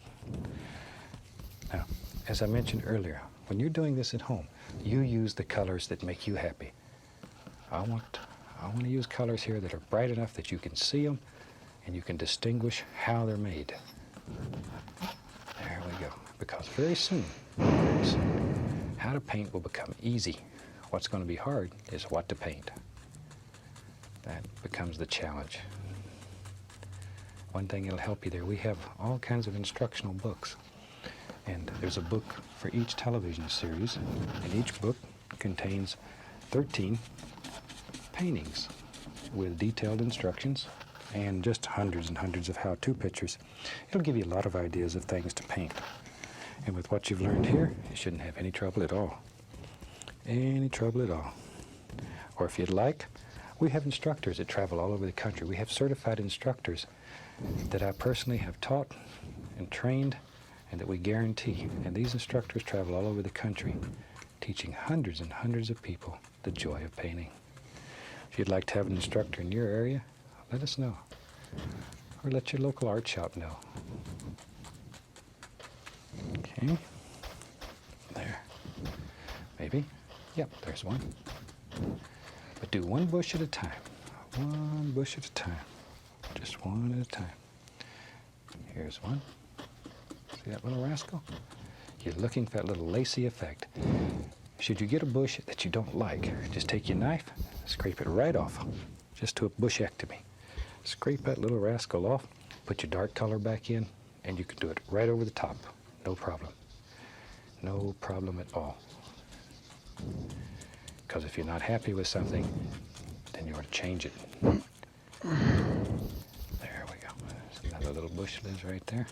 Now, as I mentioned earlier, when you're doing this at home, you use the colors that make you happy. I want to use colors here that are bright enough that you can see them and you can distinguish how they're made. There we go. Because very soon, how to paint will become easy. What's going to be hard is what to paint. That becomes the challenge. One thing that'll help you there, we have all kinds of instructional books. And there's a book for each television series, and each book contains 13 paintings with detailed instructions and just hundreds and hundreds of how-to pictures. It'll give you a lot of ideas of things to paint. And with what you've learned here, you shouldn't have any trouble at all. Any trouble at all. Or if you'd like, we have instructors that travel all over the country. We have certified instructors that I personally have taught and trained and that we guarantee. And these instructors travel all over the country, teaching hundreds and hundreds of people the joy of painting. If you'd like to have an instructor in your area, let us know. Or let your local art shop know. Okay. There. Maybe. Yep, there's one. But do one bush at a time. One bush at a time. Just one at a time. Here's one. See that little rascal? You're looking for that little lacy effect. Should you get a bush that you don't like, just take your knife, scrape it right off, just to a bushectomy. Scrape that little rascal off, put your dark color back in, and you can do it right over the top. No problem. No problem at all. Because if you're not happy with something, then you ought to change it. There we go. There's another little bush lives right there.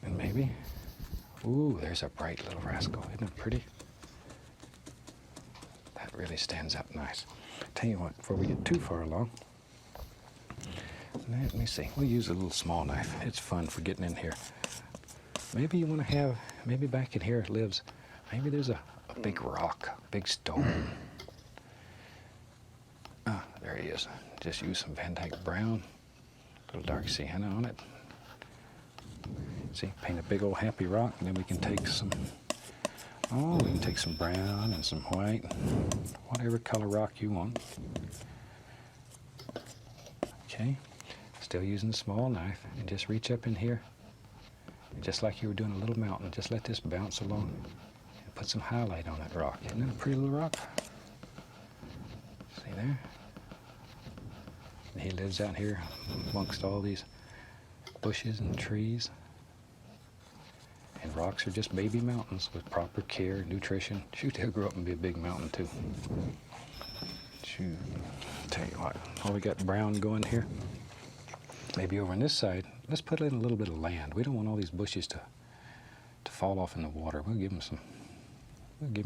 And maybe, ooh, there's a bright little rascal. Isn't it pretty? That really stands up nice. Tell you what, before we get too far along, let me see. We'll use a little small knife. It's fun for getting in here. Maybe you want to have, maybe back in here it lives, maybe there's a big rock, a big stone. Ah, there he is. Just use some Van Dyke brown, a little dark sienna on it. See, paint a big old happy rock, and then we can take some, oh, we can take some brown and some white, whatever color rock you want. Okay, still using the small knife, and just reach up in here, just like you were doing a little mountain. Just let this bounce along, and put some highlight on that rock. Isn't that a pretty little rock? See there? And he lives out here amongst all these bushes and trees. And rocks are just baby mountains with proper care and nutrition. Shoot, they'll grow up and be a big mountain too. Shoot. Tell you what, while we got brown going here, maybe over on this side, let's put in a little bit of land. We don't want all these bushes to fall off in the water. We'll give him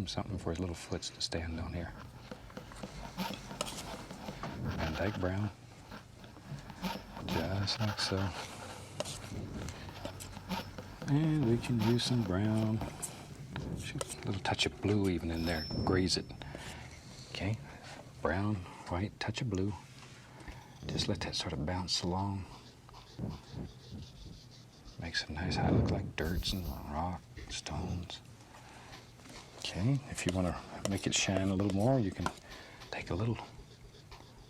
something for his little foots to stand on here. Van Dyke brown, just like so. And we can use some brown. Shoot, a little touch of blue even in there, graze it. Okay, brown, white, touch of blue. Just let that sort of bounce along. Make some nice, how it look like dirts and rock, stones. Okay, if you want to make it shine a little more, you can take a little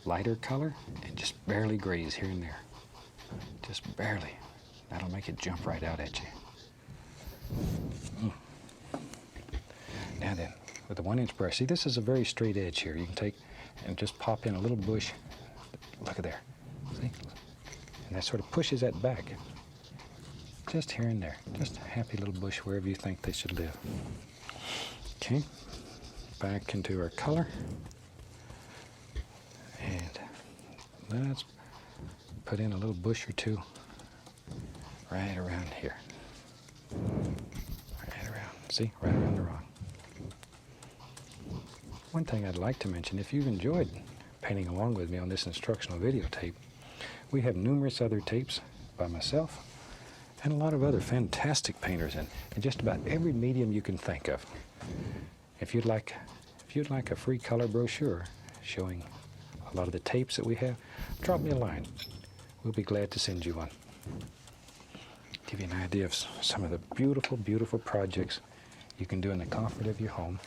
lighter color and just barely graze here and there. Just barely. That'll make it jump right out at you. Now then, with the 1-inch brush, see, this is a very straight edge here. You can take and just pop in a little bush. Look at there. See? And that sort of pushes that back. Just here and there. Just a happy little bush wherever you think they should live. Okay. Back into our color. And let's put in a little bush or two right around here. Right around. See? Right around the rock. One thing I'd like to mention, if you've enjoyed painting along with me on this instructional videotape, we have numerous other tapes by myself and a lot of other fantastic painters in just about every medium you can think of. If you'd like a free color brochure showing a lot of the tapes that we have, drop me a line. We'll be glad to send you one. Give you an idea of some of the beautiful, beautiful projects you can do in the comfort of your home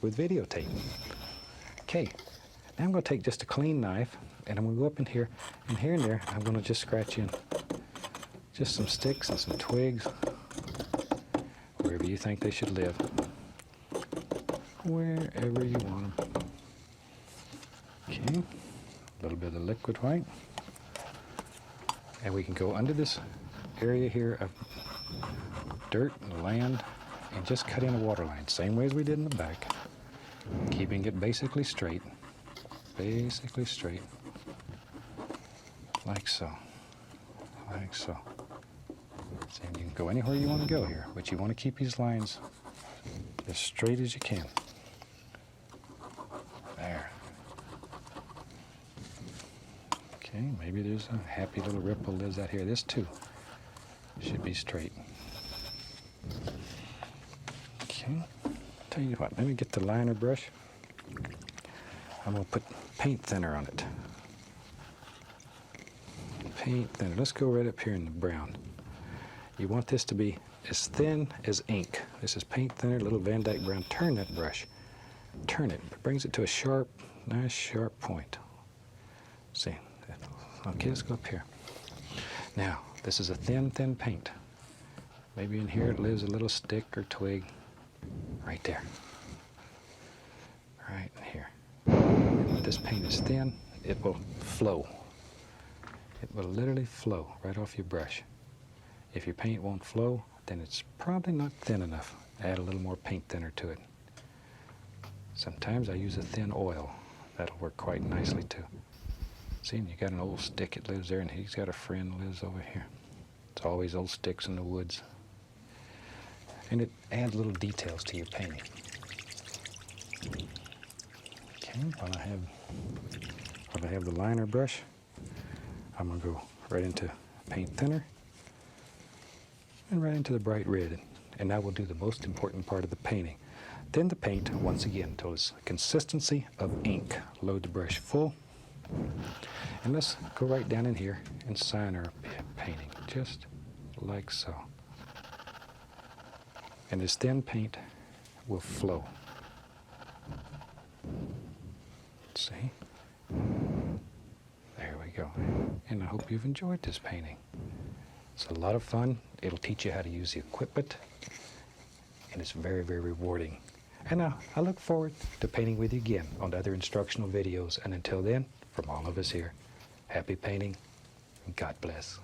with videotape. Okay, now I'm going to take just a clean knife and I'm going to go up in here and there I'm going to just scratch in just some sticks and some twigs wherever you think they should live. Wherever you want them. Okay, a little bit of the liquid white. And we can go under this area here of dirt and land and just cut in a water line, same way as we did in the back, keeping it basically straight, like so, like so. So you can go anywhere you want to go here, but you want to keep these lines as straight as you can. There. Okay, maybe there's a happy little ripple lives out here. This too should be straight. Okay, tell you what, let me get the liner brush. I'm going to put paint thinner on it. Paint thinner. Let's go right up here in the brown. You want this to be as thin as ink. This is paint thinner, little Van Dyke brown. Turn that brush. Turn it. It brings it to a sharp, nice sharp point. See? Okay, let's go up here. Now, this is a thin, thin paint. Maybe in here it lives a little stick or twig. Right there. Right in here. When this paint is thin, it will flow. It will literally flow right off your brush. If your paint won't flow, then it's probably not thin enough. Add a little more paint thinner to it. Sometimes I use a thin oil. That'll work quite nicely too. See, you got an old stick that lives there, and he's got a friend that lives over here. It's always old sticks in the woods. And it adds little details to your painting. Okay, while I have the liner brush, I'm going to go right into paint thinner and right into the bright red. And that will do the most important part of the painting. Then the paint, once again, until it's consistency of ink. Load the brush full. And let's go right down in here and sign our painting, just like so. And this thin paint will flow. See? There we go. And I hope you've enjoyed this painting. It's a lot of fun. It'll teach you how to use the equipment. And it's very, very rewarding. And I look forward to painting with you again on other instructional videos. And until then, from all of us here, happy painting and God bless.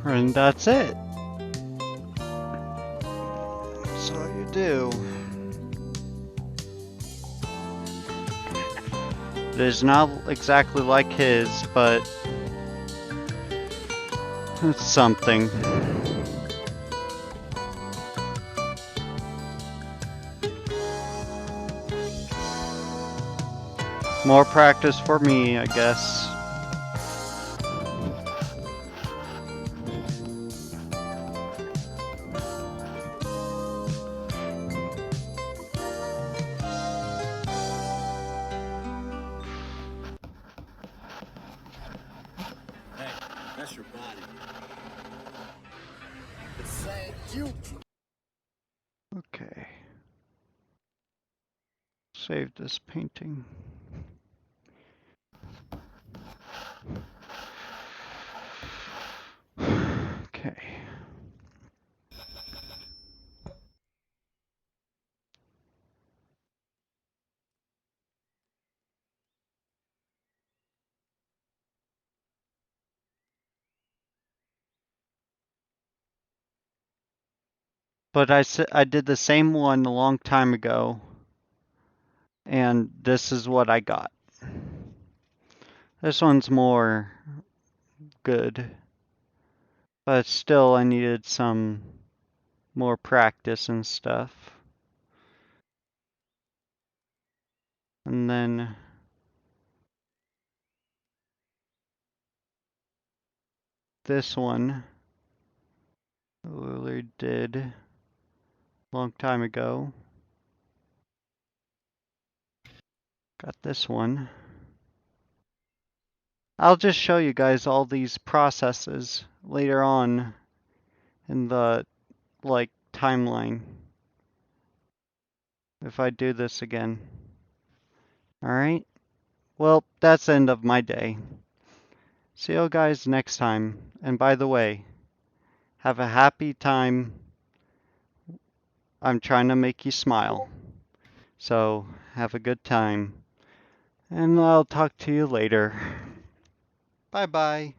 And that's it. That's all you do. It is not exactly like his, but it's something. More practice for me, I guess. Hey, that's your body. It's saying you. Okay. Save this painting. Okay. But I did the same one a long time ago, and this is what I got. This one's more good, but still I needed some more practice and stuff. And then this one Lily did a long time ago. Got this one. I'll just show you guys all these processes later on in the timeline if I do this again. Alright? Well, that's the end of my day. See you guys next time. And by the way, have a happy time. I'm trying to make you smile. So, have a good time. And I'll talk to you later. Bye bye.